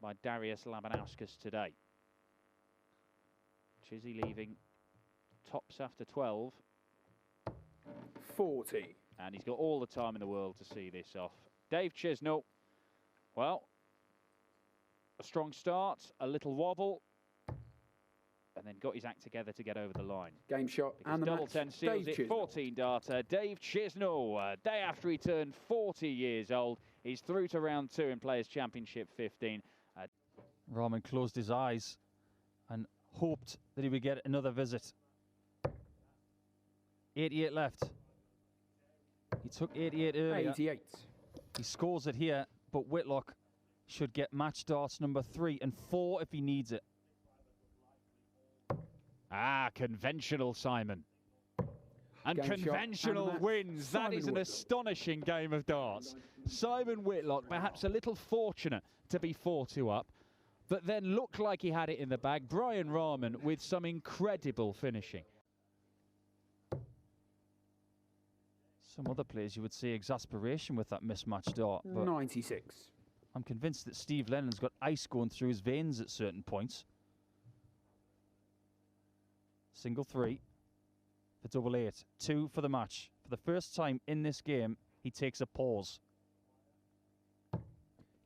by Darius Labanauskas today. Chizzy leaving tops after 12. 40. And he's got all the time in the world to see this off. Dave Chisnell, well, a strong start, a little wobble, and then got his act together to get over the line. Game shot Because and the double match. 10 seals Dave it, 14 darter. Dave Chisnell, day after he turned 40 years old, he's through to round 2 in Players' Championship 15. Rahman closed his eyes and hoped that he would get another visit. 88 left. He took 88 earlier. 88. He scores it here, but Whitlock should get match darts number 3 and 4 if he needs it. Ah, conventional Simon. And Game conventional and wins. That is an Whitlock. astonishing game of darts. Simon Whitlock, perhaps a little fortunate to be 4-2 up, but then looked like he had it in the bag. Brian Rahman with some incredible finishing. Some other players you would see exasperation with that mismatched dart, but 96. I'm convinced that Steve Lennon's got ice going through his veins at certain points. Single 3 for double 8. 2 for the match. For the first time in this game, he takes a pause.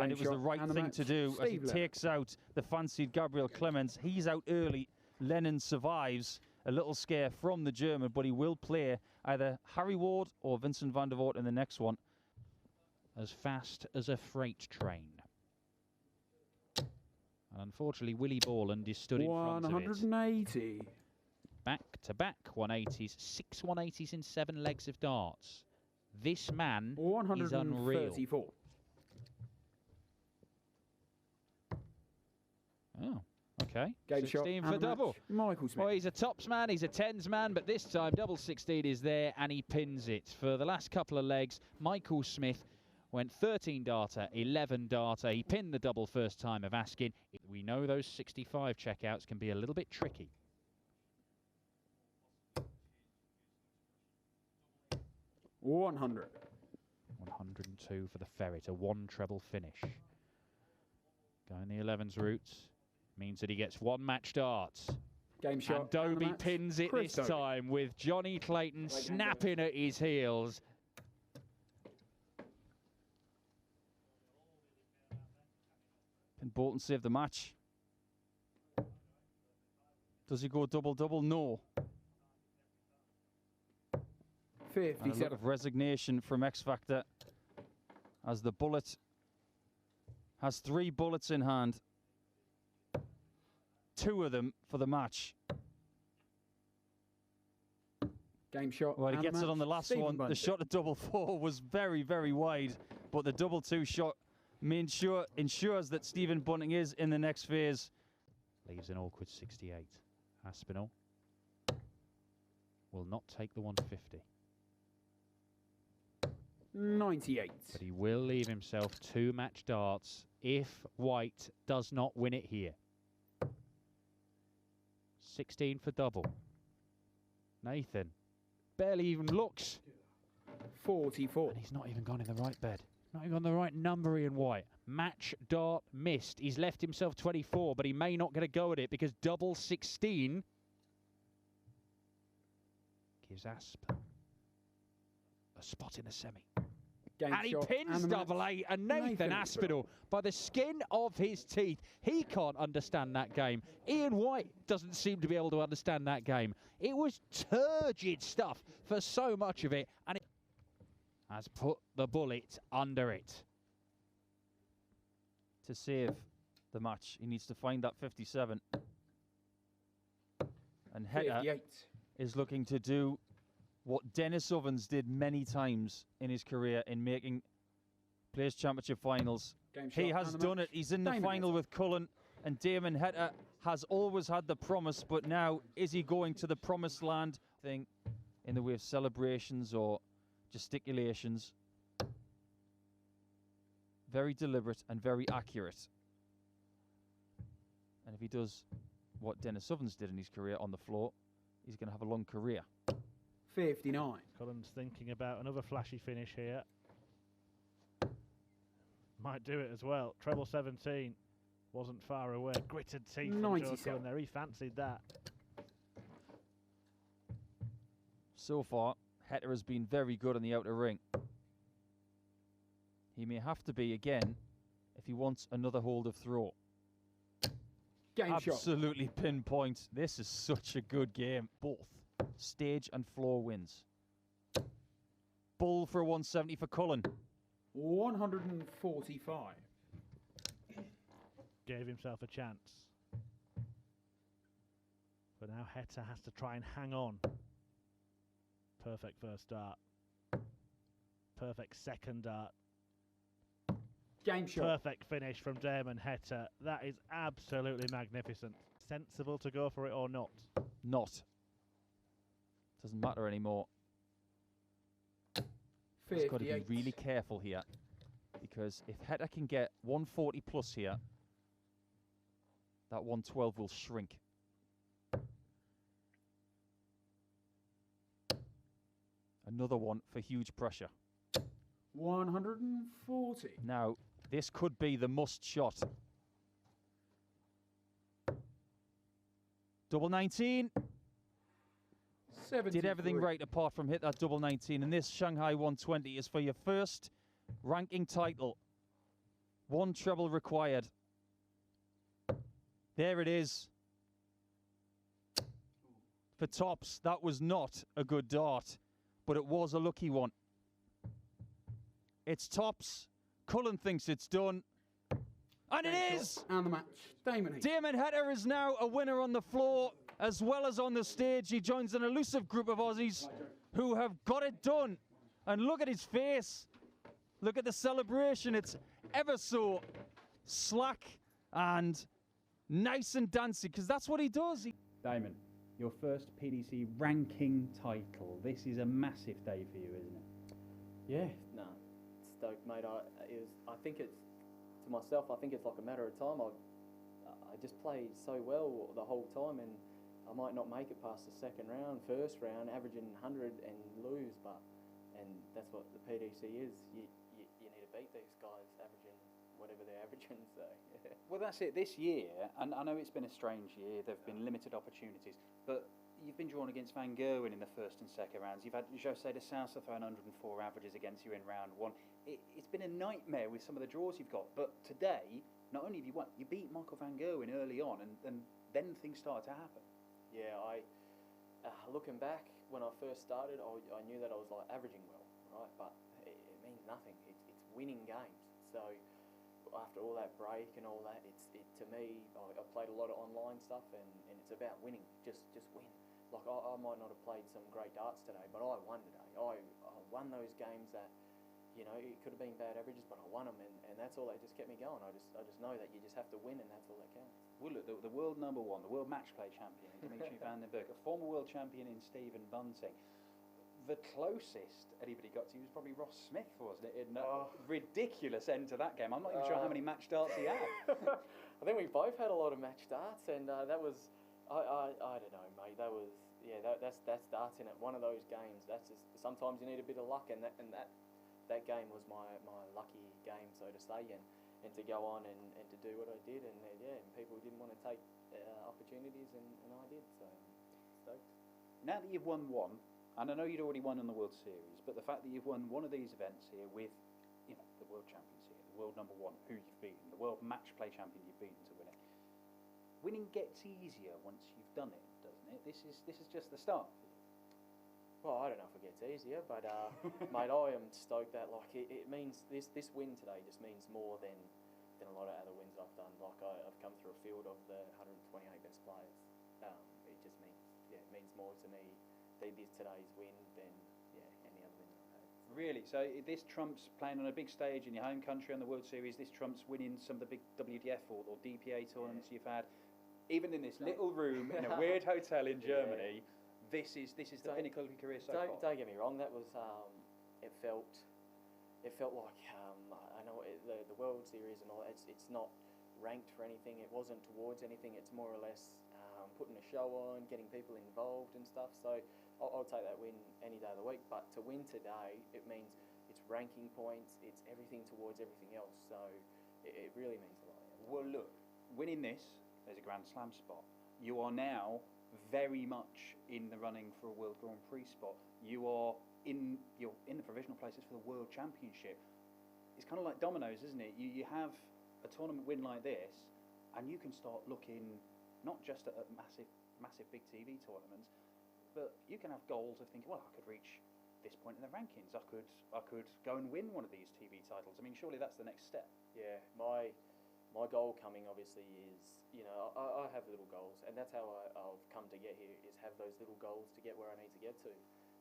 And it was the right thing to do as he takes out the fancied Gabriel Clemens. He's out early. Lennon survives. A little scare from the German, but he will play either Harry Ward or Vincent van der Voort in the next one. As fast as a freight train. And unfortunately, Willie Borland is stood in front of it. 180. Back-to-back 180s, 6 180s in 7 legs of darts. This man is unreal. 134. Oh, okay. Game 16 shot for and double. Michael Smith. Well, he's a tops man, he's a tens man, but this time double 16 is there and he pins it. For the last couple of legs, Michael Smith went 13 darter, 11 darter. He pinned the double first time of asking. We know those 65 checkouts can be a little bit tricky. $100. 102 for the Ferret, a 1 treble finish. Going the 11's route means that he gets 1 match darts. Game shot. And Dobie pins it this time with Johnny Clayton snapping at his heels. Can Bolton save the match? Does he go double-double? No. 57. And a look of resignation from X Factor as the bullet has 3 bullets in hand. 2 of them for the match. Game shot. Well, he gets it on the last one. The shot at double 4 was very, very wide, but the double 2 shot ensures that Stephen Bunting is in the next phase. Leaves an awkward 68. Aspinall will not take the 150. 98. But he will leave himself 2 match darts if White does not win it here. 16 for double. Nathan barely even looks. 44. And he's not even gone in the right bed. Not even on the right number, Ian White. Match dart missed. He's left himself 24, but he may not get a go at it because double 16 gives Asp a spot in the semi. Game and he shot pins and double 8, and Nathan Aspinall, by the skin of his teeth, he can't understand that game. Ian White doesn't seem to be able to understand that game. It was turgid stuff for so much of it, and it has put the bullet under it. To save the match, he needs to find that 57. And Hedda is looking to do what Dennis Ovens did many times in his career in making Players' Championship finals. He has done it. He's in the final with Cullen, and Damon Hedda has always had the promise, but now is he going to the promised land thing in the way of celebrations or gesticulations? Very deliberate and very accurate. And if he does what Dennis Ovens did in his career on the floor, he's going to have a long career. 59. Cullen's thinking about another flashy finish here. Might do it as well. Treble 17. Wasn't far away. Gritted teeth from 97. Joe Cullen there. He fancied that. So far, Heta has been very good on the outer ring. He may have to be again if he wants another hold of throw. Game shot. Absolutely pinpoint. This is such a good game. Both stage and floor wins. Bull for a 170 for Cullen. 145. Gave himself a chance. But now Heta has to try and hang on. Perfect first start. Perfect second dart. Game shot. Perfect finish from Damon Heta. That is absolutely magnificent. Sensible to go for it or not? Not. Doesn't matter anymore. He's got to be really careful here, because if Heta can get 140 plus here, that 112 will shrink. Another one for huge pressure. 140. Now, this could be the must shot. Double 19. 73. Did everything right apart from hit that double 19. And this Shanghai 120 is for your first ranking title. One treble required. There it is. For tops, that was not a good dart, but it was a lucky one. It's tops. Cullen thinks it's done. And it is! And the match. Damon Heath. Damon Heta is now a winner on the floor as well as on the stage. He joins an elusive group of Aussies who have got it done. And look at his face. Look at the celebration. It's ever so slack and nice and dancing, because that's what he does. Damon, your first PDC ranking title. This is a massive day for you, isn't it? Yeah, no, stoked, mate. I think it's, to myself, I think it's like a matter of time. I just played so well the whole time, and I might not make it past the second round, first round, averaging 100 and lose, and that's what the PDC is. You need to beat these guys averaging whatever they're averaging, so yeah. Well, that's it. This year, and I know it's been a strange year, there have been limited opportunities, but you've been drawn against Van Gerwen in the first and second rounds. You've had José de Sousa throwing 104 averages against you in round one. It's been a nightmare with some of the draws you've got, but today, not only have you won, you beat Michael Van Gerwen early on, and then things started to happen. Yeah, looking back, when I first started, I knew that I was like averaging well, right? But it means nothing. It's winning games. So after all that break and all that, to me, I played a lot of online stuff, and it's about winning. Just win. Like I might not have played some great darts today, but I won today. I won those games that, you know, it could have been bad averages, but I won them, and that's all that just kept me going. I just know that you just have to win, and that's all that counts. Well, look, the world number one, the world match play champion, Dimitri Van den Berg, a former world champion in Stephen Bunting. The closest anybody got to you was probably Ross Smith, wasn't it? In a ridiculous end to that game. I'm not even sure how many match darts he had. I think we both had a lot of match darts, and that was, I don't know, mate. That was, yeah, that's darts in it. One of those games. That's just, sometimes you need a bit of luck, and that game was my lucky game, so to say, and to go on and to do what I did, and and people didn't want to take opportunities, and I did, so stoked. Now that you've won one, and I know you'd already won in the World Series, but the fact that you've won one of these events here with, you know, the world champions here, the world number one, who you've beaten, the world match play champion you've beaten to win it. Winning gets easier once you've done it, doesn't it? This is just the start. Well, I don't know if it gets easier, but mate, I am stoked that it means this win today just means more than a lot of other wins I've done. Like I've come through a field of the 128 best players. It just means, it means more to me today's win than any other win I've had. Really? So this trumps playing on a big stage in your home country on the World Series. This trumps winning some of the big WDF or DPA tournaments you've had. Even in this little room in a weird hotel in Germany, this is the pinnacle of your career so far. Don't get me wrong. That was it felt like I know the World Series and all. It's not ranked for anything. It wasn't towards anything. It's more or less putting a show on, getting people involved and stuff. So I'll take that win any day of the week. But to win today, it means it's ranking points. It's everything towards everything else. So it really means a lot. Well, look, winning this, there's a Grand Slam spot. You are now very much in the running for a World Grand Prix spot. You're in the provisional places for the World Championship. It's kind of like dominoes, isn't it? You have a tournament win like this, and you can start looking not just at massive big TV tournaments, but you can have goals of thinking, well, I could reach this point in the rankings. I could go and win one of these TV titles. I mean, surely that's the next step. Yeah, my goal coming obviously is, I have little goals, and that's how I've come to get here, is have those little goals to get where I need to get to.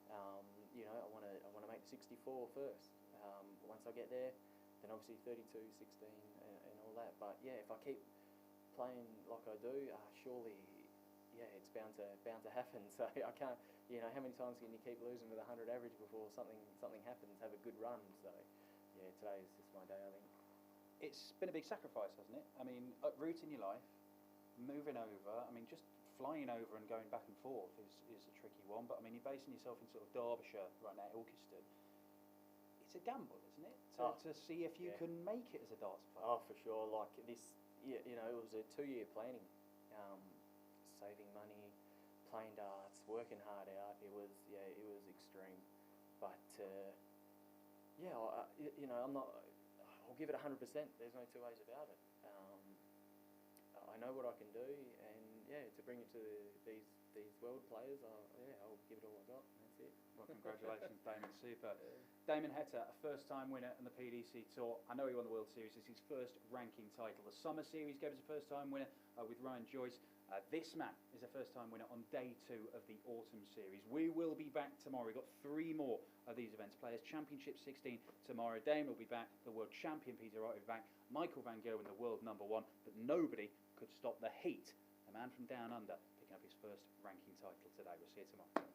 I want to make the 64 first. Once I get there, then obviously 32, 16, and all that. But yeah, if I keep playing like I do, surely, yeah, it's bound to happen. So I can't, how many times can you keep losing with 100 average before something happens? Have a good run. So yeah, today is just my day, I think. It's been a big sacrifice, hasn't it? I mean, uprooting your life, moving over. I mean, just flying over and going back and forth is a tricky one. But I mean, you're basing yourself in sort of Derbyshire right now, Ilkeston. It's a gamble, isn't it? To see if you can make it as a darts player. Oh, for sure. Like this, it was a 2-year planning, saving money, playing darts, working hard out. It was extreme. But I'm not. I'll give it 100%. There's no two ways about it. I know what I can do, and to bring it to these world players, I'll give it all I got. And that's it. Well, congratulations, Damon. Super. Damon Heta, a first-time winner in the PDC Tour. I know he won the World Series. It's his first ranking title. The Summer Series gave us a first-time winner with Ryan Joyce. This man is a first-time winner on day 2 of the Autumn Series. We will be back tomorrow. We've got 3 more of these events. Players Championship 16 tomorrow. Damon will be back. The world champion Peter Wright will be back. Michael van Gerwen, the world #1. But nobody could stop the heat. A man from down under picking up his first ranking title today. We'll see you tomorrow.